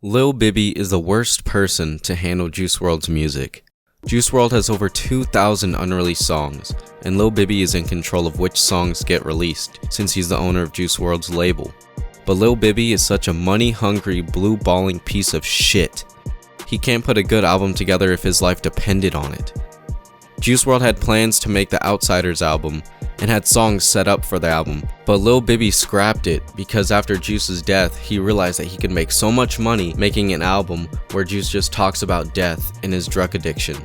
Lil Bibby is the worst person to handle Juice WRLD's music. Juice WRLD has over 2,000 unreleased songs, and Lil Bibby is in control of which songs get released, since he's the owner of Juice WRLD's label. But Lil Bibby is such a money-hungry, blue-balling piece of shit. He can't put a good album together if his life depended on it. Juice WRLD had plans to make the Outsiders album, and had songs set up for the album, but Lil Bibby scrapped it because after Juice's death, he realized that he could make so much money making an album where Juice just talks about death and his drug addiction.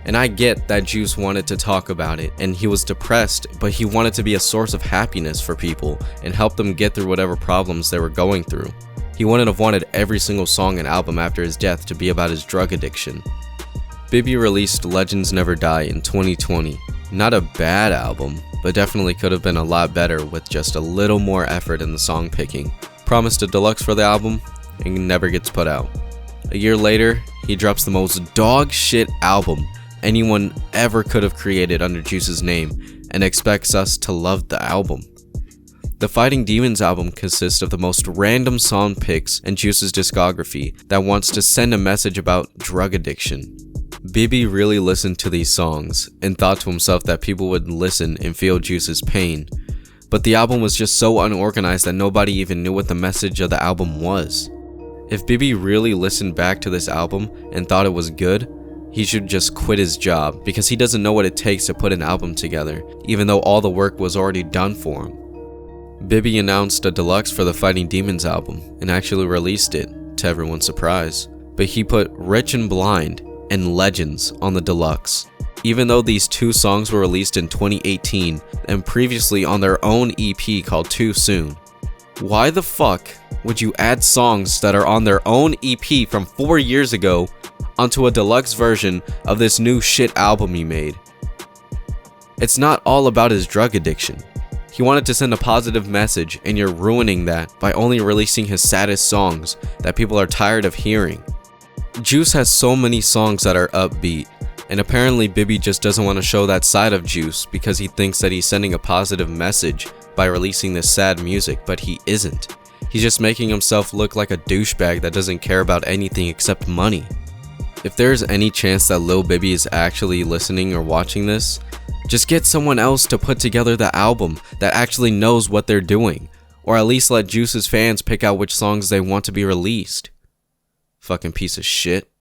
And I get that Juice wanted to talk about it, and he was depressed, but he wanted to be a source of happiness for people and help them get through whatever problems they were going through. He wouldn't have wanted every single song and album after his death to be about his drug addiction. Bibby released Legends Never Die in 2020. Not a bad album, but definitely could have been a lot better with just a little more effort in the song picking. Promised a deluxe for the album, and never gets put out. A year later, he drops the most dog shit album anyone ever could have created under Juice's name, and expects us to love the album. The Fighting Demons album consists of the most random song picks in Juice's discography that wants to send a message about drug addiction. Bibby really listened to these songs and thought to himself that people would listen and feel Juice's pain, but the album was just so unorganized that nobody even knew what the message of the album was. If Bibby really listened back to this album and thought it was good, he should just quit his job because he doesn't know what it takes to put an album together, even though all the work was already done for him. Bibby announced a deluxe for the Fighting Demons album and actually released it, to everyone's surprise, but he put Rich and Blind and Legends on the deluxe, even though these two songs were released in 2018 and previously on their own EP called Too Soon. Why the fuck would you add songs that are on their own EP from 4 years ago onto a deluxe version of this new shit album he made? It's not all about his drug addiction. He wanted to send a positive message, and you're ruining that by only releasing his saddest songs that people are tired of hearing. Juice has so many songs that are upbeat, and apparently Bibby just doesn't want to show that side of Juice because he thinks that he's sending a positive message by releasing this sad music, but he isn't. He's just making himself look like a douchebag that doesn't care about anything except money. If there's any chance that Lil Bibby is actually listening or watching this, just get someone else to put together the album that actually knows what they're doing, or at least let Juice's fans pick out which songs they want to be released. Fucking piece of shit.